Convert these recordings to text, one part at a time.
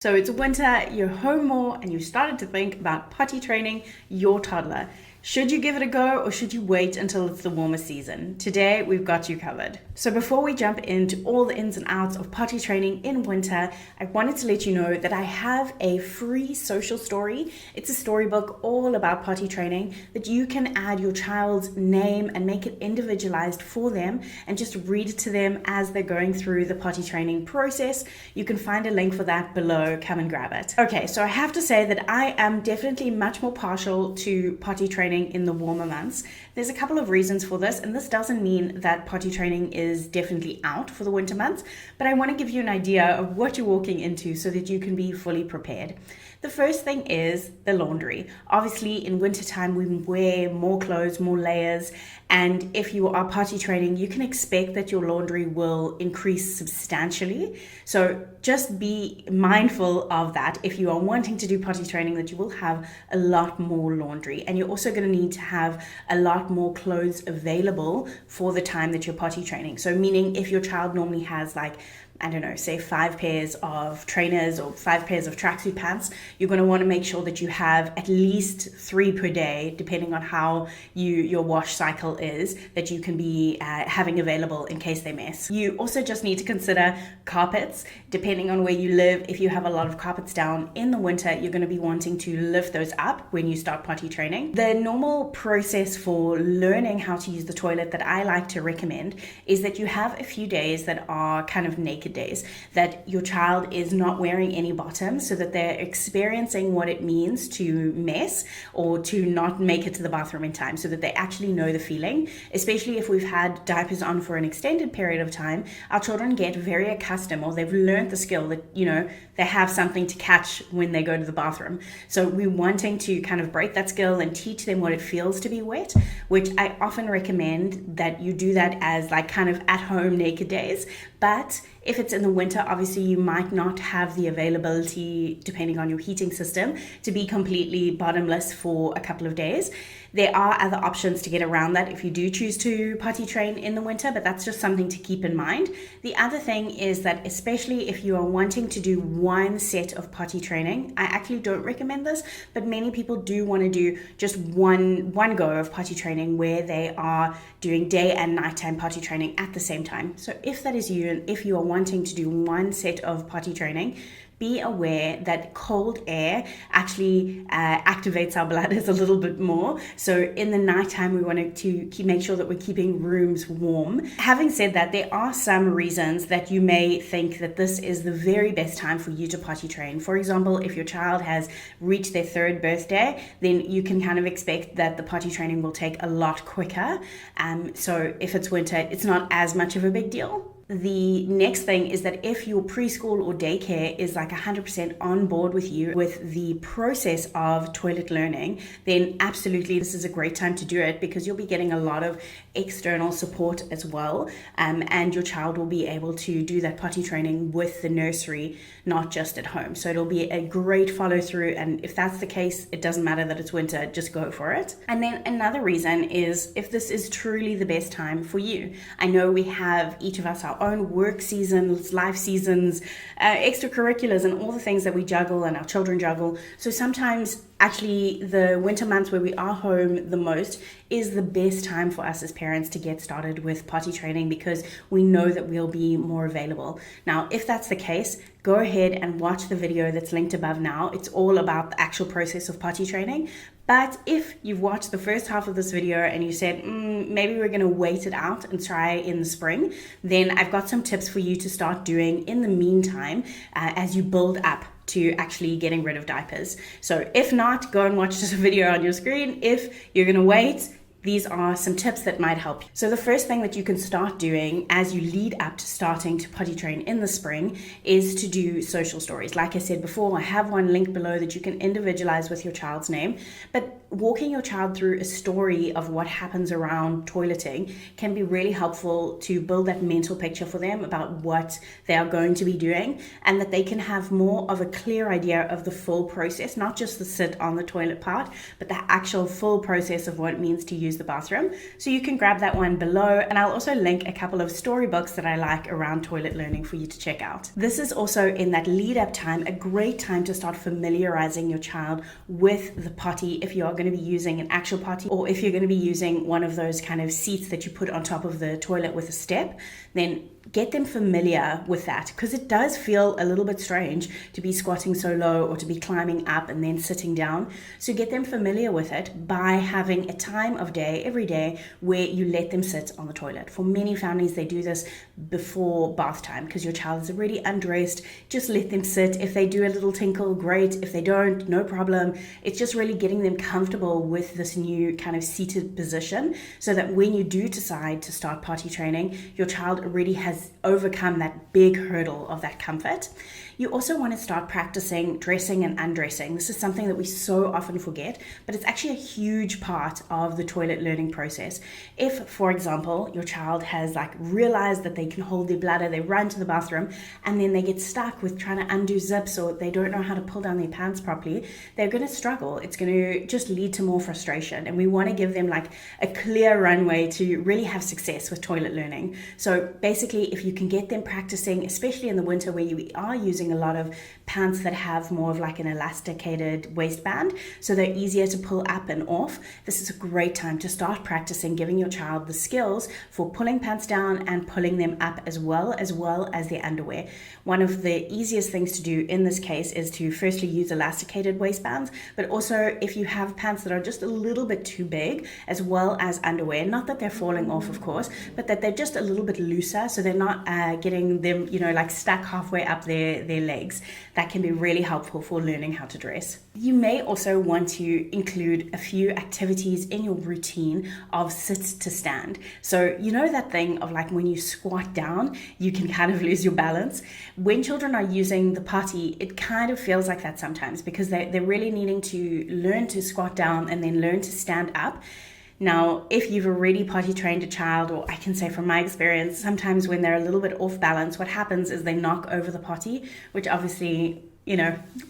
So it's winter, you're home more, and you started to think about potty training your toddler. Should you give it a go or should you wait until it's the warmer season? Today, we've got you covered. So before we jump into all the ins and outs of potty training in winter, I wanted to let you know that I have a free social story. It's a storybook all about potty training that you can add your child's name and make it individualized for them and just read it to them as they're going through the potty training process. You can find a link for that below. Come and grab it. Okay, so I have to say that I am definitely much more partial to potty training in the warmer months. There's a couple of reasons for this, and this doesn't mean that potty training is definitely out for the winter months, but I want to give you an idea of what you're walking into so that you can be fully prepared. The first thing is the laundry. Obviously, in wintertime, we wear more clothes, more layers, and if you are potty training, you can expect that your laundry will increase substantially. So just be mindful of that. If you are wanting to do potty training, that you will have a lot more laundry, and you're also going to need to have a lot more clothes available for the time that you're potty training. So meaning if your child normally has say 5 pairs of trainers or 5 pairs of tracksuit pants, you're going to want to make sure that you have at least 3 per day, depending on how your wash cycle is, that you can be having available in case they mess. You also just need to consider carpets. Depending on where you live, if you have a lot of carpets down in the winter, you're going to be wanting to lift those up when you start potty training. The normal process for learning how to use the toilet that I like to recommend is that you have a few days that are kind of naked days, that your child is not wearing any bottoms, so that they're experiencing what it means to mess or to not make it to the bathroom in time, so that they actually know the feeling. Especially if we've had diapers on for an extended period of time, our children get very accustomed, or they've learned the skill that they have something to catch when they go to the bathroom. So we're wanting to kind of break that skill and teach them what it feels to be wet, which I often recommend that you do that as kind of at home naked days. But if it's in the winter, obviously you might not have the availability, depending on your heating system, to be completely bottomless for a couple of days. There are other options to get around that if you do choose to potty train in the winter, but that's just something to keep in mind. The other thing is that, especially if you are wanting to do one set of potty training, I actually don't recommend this, but many people do want to do just one go of potty training where they are doing day and nighttime potty training at the same time. So if that is you, and if you are wanting to do one set of potty training, be aware that cold air actually activates our bladders a little bit more. So in the nighttime, we want to make sure that we're keeping rooms warm. Having said that, there are some reasons that you may think that this is the very best time for you to potty train. For example, if your child has reached their 3rd birthday, then you can kind of expect that the potty training will take a lot quicker. So if it's winter, it's not as much of a big deal. The next thing is that if your preschool or daycare is 100% on board with you with the process of toilet learning, then absolutely this is a great time to do it, because you'll be getting a lot of external support as well, and your child will be able to do that potty training with the nursery, not just at home. So it'll be a great follow through, and if that's the case, it doesn't matter that it's winter, just go for it. And then another reason is if this is truly the best time for you. I know we have each of us our own work seasons, life seasons, extracurriculars, and all the things that we juggle and our children juggle. So sometimes actually the winter months where we are home the most is the best time for us as parents to get started with potty training, because we know that we'll be more available. Now, if that's the case, go ahead and watch the video that's linked above now. It's all about the actual process of potty training. But if you've watched the first half of this video and you said, maybe we're going to wait it out and try in the spring, then I've got some tips for you to start doing in the meantime as you build up to actually getting rid of diapers. So if not, go and watch this video on your screen. If you're going to wait, these are some tips that might help you. So the first thing that you can start doing as you lead up to starting to potty train in the spring is to do social stories. Like I said before, I have one linked below that you can individualize with your child's name. But walking your child through a story of what happens around toileting can be really helpful to build that mental picture for them about what they are going to be doing, and that they can have more of a clear idea of the full process, not just the sit on the toilet part, but the actual full process of what it means to use the bathroom. So you can grab that one below, and I'll also link a couple of storybooks that I like around toilet learning for you to check out. This is also, in that lead up time, a great time to start familiarizing your child with the potty, if you are going to be using an actual potty, or if you're going to be using one of those kind of seats that you put on top of the toilet with a step. Then get them familiar with that, because it does feel a little bit strange to be squatting so low or to be climbing up and then sitting down. So get them familiar with it by having a time of day every day where you let them sit on the toilet. For many families, they do this before bath time because your child is already undressed. Just let them sit. If they do a little tinkle, great. If they don't, no problem. It's just really getting them comfortable with this new kind of seated position, so that when you do decide to start potty training, your child already has overcome that big hurdle of that comfort. You also want to start practicing dressing and undressing. This is something that we so often forget, but it's actually a huge part of the toilet learning process. If, for example, your child has realized that they can hold their bladder, they run to the bathroom, and then they get stuck with trying to undo zips, or they don't know how to pull down their pants properly, they're going to struggle. It's going to just lead to more frustration. And we want to give them a clear runway to really have success with toilet learning. So basically, if you can get them practicing, especially in the winter where you are using a lot of pants that have more of an elasticated waistband, so they're easier to pull up and off, this is a great time to start practicing giving your child the skills for pulling pants down and pulling them up as well as their underwear. One of the easiest things to do in this case is to firstly use elasticated waistbands, but also if you have pants that are just a little bit too big, as well as underwear, not that they're falling off of course, but that they're just a little bit looser, so they're not getting them stuck halfway up their legs. That can be really helpful for learning how to dress. You may also want to include a few activities in your routine of sit to stand. So that thing of when you squat down, you can kind of lose your balance. When children are using the potty, it kind of feels like that sometimes, because they're really needing to learn to squat down and then learn to stand up. Now, if you've already potty trained a child, or I can say from my experience, sometimes when they're a little bit off balance, what happens is they knock over the potty, which obviously,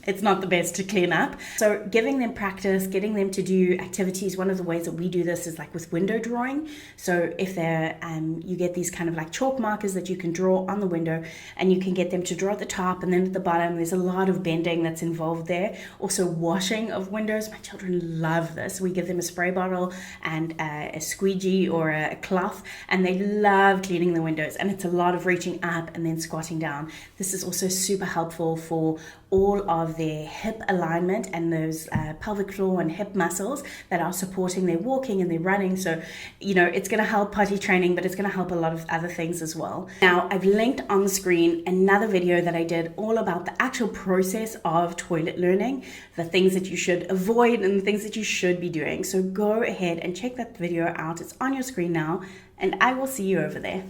it's not the best to clean up. So giving them practice, getting them to do activities. One of the ways that we do this is with window drawing. So if they're, you get these kind of chalk markers that you can draw on the window, and you can get them to draw at the top and then at the bottom. There's a lot of bending that's involved there. Also washing of windows. My children love this. We give them a spray bottle and a squeegee or a cloth, and they love cleaning the windows. And it's a lot of reaching up and then squatting down. This is also super helpful for all of their hip alignment and those pelvic floor and hip muscles that are supporting their walking and their running. So, it's going to help potty training, but it's going to help a lot of other things as well. Now, I've linked on the screen another video that I did all about the actual process of toilet learning, the things that you should avoid and the things that you should be doing. So go ahead and check that video out. It's on your screen now, and I will see you over there.